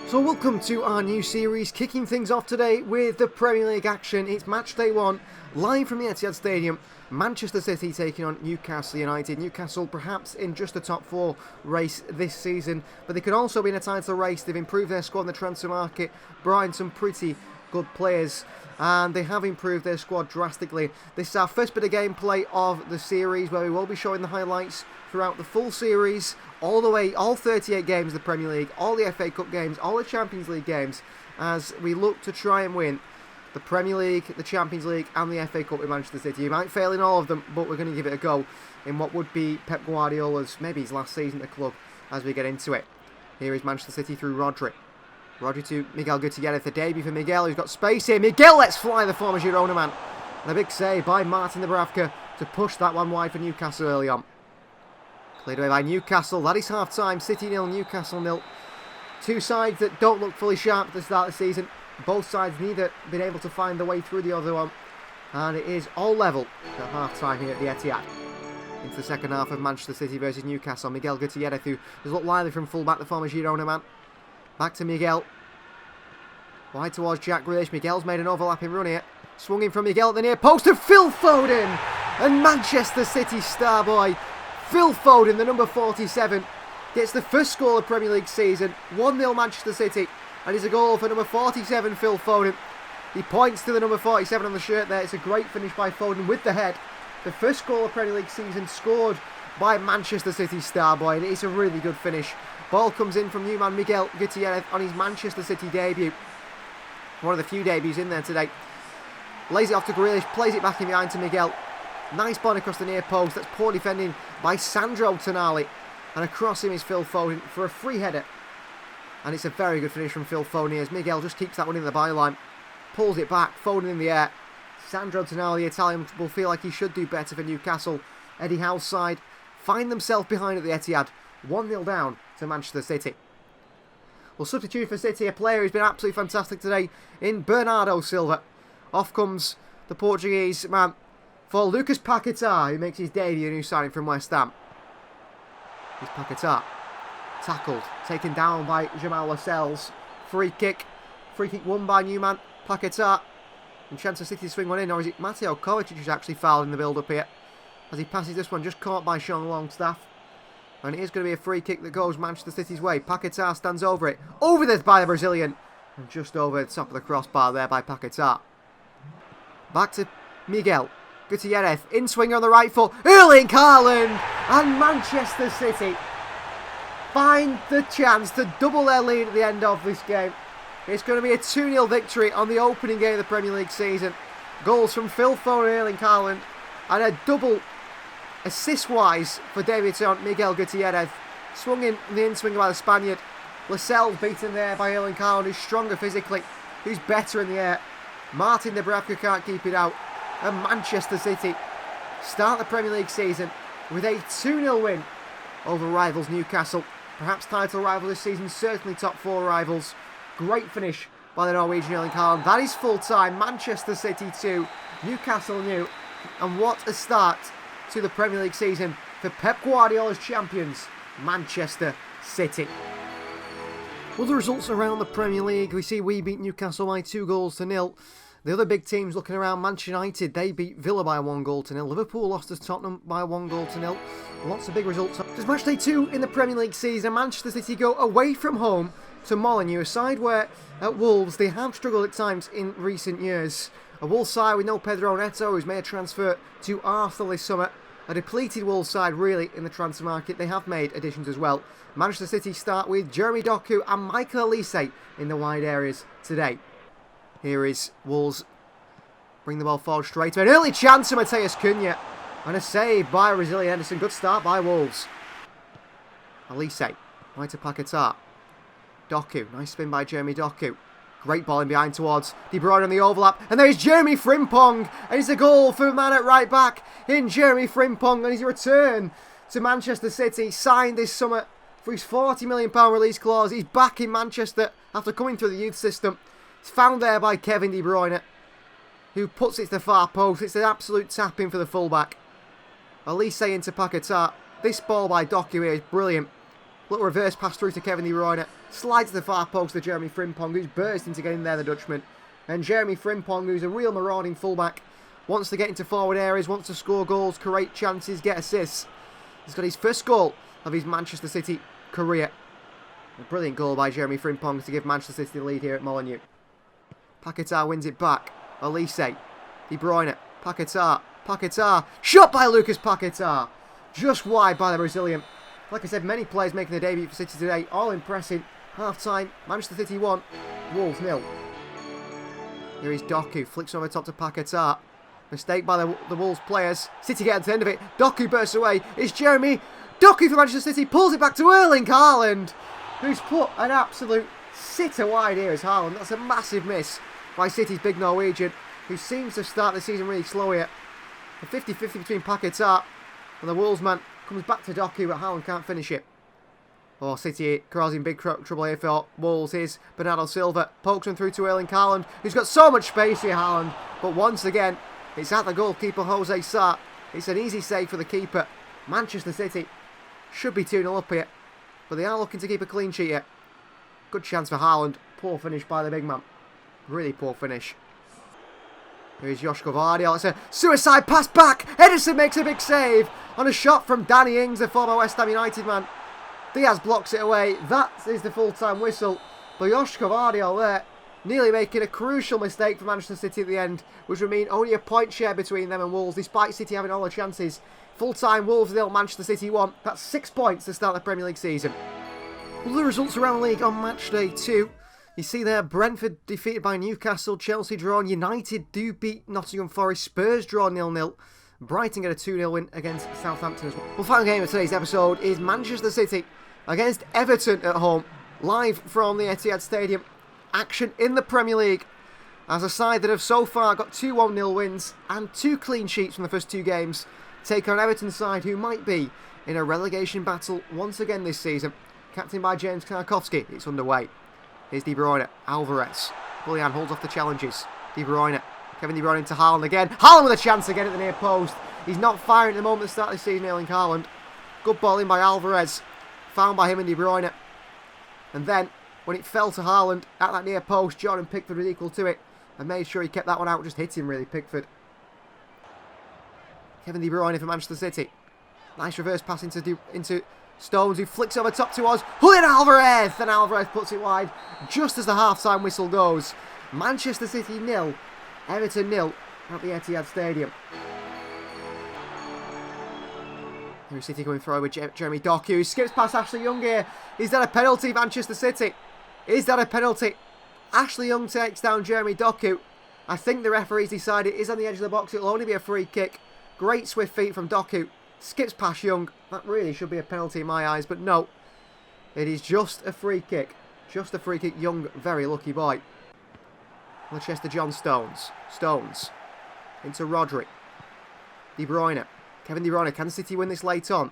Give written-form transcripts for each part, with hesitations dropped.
So welcome to our new series, kicking things off today with the Premier League action. It's match day 1, live from the Etihad Stadium. Manchester City taking on Newcastle United. Newcastle perhaps in just the top 4 race this season, but they could also be in a title race. They've improved their squad in the transfer market, brought in some pretty good players, and they have improved their squad drastically. This is our first bit of gameplay of the series, where we will be showing the highlights throughout the full series, all the way, all 38 games of the Premier League, all the FA Cup games, all the Champions League games, as we look to try and win the Premier League, the Champions League and the FA Cup with Manchester City. You might fail in all of them, but we're going to give it a go in what would be Pep Guardiola's, maybe his last season at the club, as we get into it. Here is Manchester City through Rodri. Rodri to Miguel Gutierrez, the debut for Miguel, who's got space here. Miguel lets fly the former Girona man. And a big save by Martin Dubravka to push that one wide for Newcastle early on. Cleared away by Newcastle. That is half-time. City 0, Newcastle 0. Two sides that don't look fully sharp at the start of the season. Both sides neither been able to find the way through the other one. And it is all level at half-time here at the Etihad. Into the second half of Manchester City versus Newcastle. Miguel Gutierrez, who has looked lively from full-back, the former Girona man. Back to Miguel. Wide towards Jack Grealish. Miguel's made an overlapping run here. Swung in from Miguel at the near post to Phil Foden. And Manchester City star boy Phil Foden, the number 47, gets the first goal of the Premier League season. 1-0 Manchester City. And it's a goal for number 47, Phil Foden. He points to the number 47 on the shirt there. It's a great finish by Foden with the head. The first goal of the Premier League season scored by Manchester City star boy. And it's a really good finish. Ball comes in from new man Miguel Gutierrez on his Manchester City debut. One of the few debuts in there today. Lays it off to Grealish, plays it back in behind to Miguel. Nice ball across the near post. That's poor defending by Sandro Tonali. And across him is Phil Foden for a free header. And it's a very good finish from Phil Foden as Miguel just keeps that one in the byline. Pulls it back, Foden in the air. Sandro Tonali, the Italian, will feel like he should do better for Newcastle. Eddie Howe's side find themselves behind at the Etihad. 1-0 down to Manchester City. Well, substitute for City, a player who's been absolutely fantastic today in Bernardo Silva. Off comes the Portuguese man for Lucas Paquetá, who makes his debut, a new signing from West Ham. Here's Paquetá. Tackled, taken down by Jamal Lascelles. Free kick won by new man Paquetá. And chance of City to swing one in, or is it Mateo Kovacic who's actually fouled in the build-up here? As he passes this one, just caught by Sean Longstaff. And it is going to be a free kick that goes Manchester City's way. Paquetá stands over it. Over this by the Brazilian. And just over the top of the crossbar there by Paquetá. Back to Miguel Gutierrez. In swinger on the right foot. Erling Haaland. And Manchester City find the chance to double their lead at the end of this game. It's going to be a 2-0 victory on the opening game of the Premier League season. Goals from Phil Foden and Erling Haaland. And a double assist-wise for debutant Miguel Gutierrez. Swung in the in-swinger by the Spaniard. Lascelles beaten there by Erling Haaland, who's stronger physically, who's better in the air. Martin Dubravka can't keep it out. And Manchester City start the Premier League season with a 2-0 win over rivals Newcastle. Perhaps title rival this season, certainly top 4 rivals. Great finish by the Norwegian Erling Haaland. That is full-time. Manchester City 2, Newcastle 0. And what a start to the Premier League season for Pep Guardiola's champions, Manchester City. Other results around the Premier League, we see we beat Newcastle by 2-0. The other big teams looking around, Manchester United, they beat Villa by 1-0. Liverpool lost to Tottenham by 1-0. Lots of big results. It's match day 2 in the Premier League season. Manchester City go away from home to Molineux, a side where at Wolves they have struggled at times in recent years. A Wolves side with no Pedro Neto, who's made a transfer to Arsenal this summer. A depleted Wolves side, really, in the transfer market. They have made additions as well. Manchester City start with Jeremie Doku and Michael Elise in the wide areas today. Here is Wolves. Bring the ball forward straight to an early chance of Mateus Cunha. And a save by Brazilian Henderson. Good start by Wolves. Elise. Right to Paquetá. Doku. Nice spin by Jeremie Doku. Great ball in behind towards De Bruyne on the overlap. And there's Jeremie Frimpong. And it's a goal for a man at right back in Jeremie Frimpong. And his return to Manchester City. Signed this summer for his £40 million release clause. He's back in Manchester after coming through the youth system. It's found there by Kevin De Bruyne, who puts it to the far post. It's an absolute tap-in for the fullback. Elise into Paquetá. This ball by Doku here is brilliant. Little reverse pass through to Kevin De Bruyne. Slides to the far post to Jeremie Frimpong, who's bursting to get in there, the Dutchman. And Jeremie Frimpong, who's a real marauding fullback, wants to get into forward areas, wants to score goals, create chances, get assists. He's got his first goal of his Manchester City career. A brilliant goal by Jeremie Frimpong to give Manchester City the lead here at Molineux. Paquetá wins it back. Elise. De Bruyne. Paquetá. Shot by Lucas Paquetá. Just wide by the Brazilian. Like I said, many players making their debut for City today. All impressing. Half-time. Manchester City 1. Wolves 0. Here is Doku. Flicks over top to Paquetá. Mistake by the Wolves players. City get to the end of it. Doku bursts away. It's Jeremie. Doku for Manchester City. Pulls it back to Erling Haaland, who's put an absolute sitter wide here as Haaland. That's a massive miss by City's big Norwegian, who seems to start the season really slow here. A 50-50 between Paquetá and the Wolves man. Comes back to Doku, but Haaland can't finish it. Oh, City causing big trouble here for Wolves. Here's Bernardo Silva. Pokes him through to Erling Haaland, who's got so much space here, Haaland. But once again, it's at the goalkeeper, Jose Sarr. It's an easy save for the keeper. Manchester City should be 2-0 up here, but they are looking to keep a clean sheet here. Good chance for Haaland. Poor finish by the big man. Really poor finish. Here's Joshko Vardiol. It's a suicide pass back. Ederson makes a big save on a shot from Danny Ings, the former West Ham United man. Diaz blocks it away. That is the full-time whistle. But Joshko Vardiol there, nearly making a crucial mistake for Manchester City at the end, which would mean only a point share between them and Wolves, despite City having all the chances. Full-time Wolves 0, Manchester City 1. That's 6 points to start the Premier League season. Well, the results around the league on match day 2. You see there, Brentford defeated by Newcastle, Chelsea drawn, United do beat Nottingham Forest, Spurs draw 0-0, Brighton get a 2-0 win against Southampton as well. The final game of today's episode is Manchester City against Everton at home, live from the Etihad Stadium. Action in the Premier League as a side that have so far got 2 1-0 wins and 2 clean sheets from the first 2 games take on Everton's side, who might be in a relegation battle once again this season. Captained by James Tarkowski, it's underway. Here's De Bruyne, Alvarez. Willian holds off the challenges. De Bruyne, Kevin De Bruyne into Haaland again. Haaland with a chance again at the near post. He's not firing at the moment at the start of the season, Erling Haaland. Good ball in by Alvarez. Found by him and De Bruyne. And then, when it fell to Haaland at that near post, Jordan Pickford was equal to it and made sure he kept that one out. Just hit him really, Pickford. Kevin De Bruyne for Manchester City. Nice reverse pass into Stones, who flicks over top towards Julian Alvarez. And Alvarez puts it wide just as the half-time whistle goes. Manchester City 0, Everton 0 at the Etihad Stadium. Here's City going forward with Jeremy Doku. Skips past Ashley Young here. Is that a penalty, Manchester City? Is that a penalty? Ashley Young takes down Jeremy Doku. I think the referee's decided it is on the edge of the box. It'll only be a free kick. Great swift feet from Doku. Skips past Young. That really should be a penalty in my eyes, but no. It is just a free kick. Just a free kick. Young, very lucky boy. Leicester John Stones. Stones. Into Rodri. De Bruyne. Kevin De Bruyne. Can City win this late on?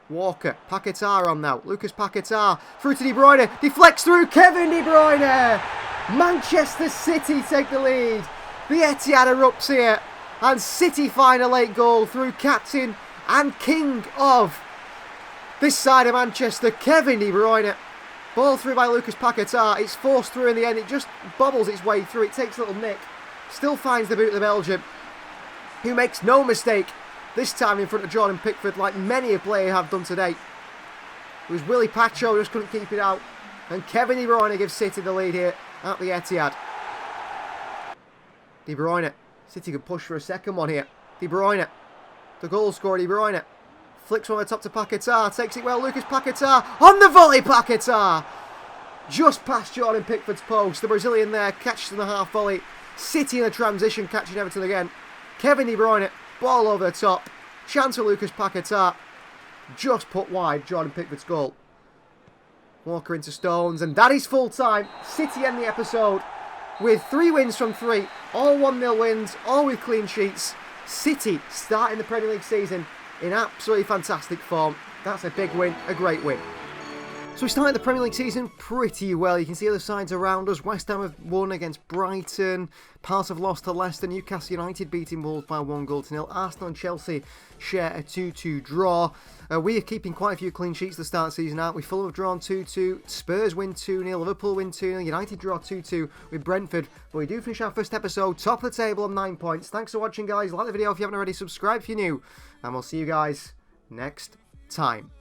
Walker. Paquetá on now. Lucas Paquetá. Through to De Bruyne. Deflects through. Kevin De Bruyne. Manchester City take the lead. The Etihad erupts here. And City find a late goal through captain and king of this side of Manchester, Kevin De Bruyne. Ball through by Lucas Paquetá. It's forced through in the end. It just bobbles its way through. It takes a little nick. Still finds the boot of the Belgian, who makes no mistake, this time in front of Jordan Pickford, like many a player have done today. It was Willy Pacho, just couldn't keep it out. And Kevin De Bruyne gives City the lead here at the Etihad. De Bruyne. City could push for a second one here. De Bruyne. The goal scorer, De Bruyne. Flicks one on the top to Paquetá. Takes it well, Lucas Paquetá. On the volley, Paquetá. Just past Jordan Pickford's post. The Brazilian there catches in the half volley. City in the transition, catching Everton again. Kevin De Bruyne. Ball over the top. Chance for Lucas Paquetá. Just put wide, Jordan Pickford's goal. Walker into Stones. And that is full time. City end the episode with 3 wins from 3. All 1-0 wins. All with clean sheets. City starting the Premier League season in absolutely fantastic form. That's a big win, a great win. So we started the Premier League season pretty well. You can see other sides around us. West Ham have won against Brighton. Palace have lost to Leicester. Newcastle United beating Wolves by 1-0. Arsenal and Chelsea share a 2-2 draw. We are keeping quite a few clean sheets to start the season out. Fulham have drawn 2-2. Spurs win 2-0. Liverpool win 2-0. United draw 2-2 with Brentford. But we do finish our first episode top of the table on 9 points. Thanks for watching, guys. Like the video if you haven't already. Subscribe if you're new. And we'll see you guys next time.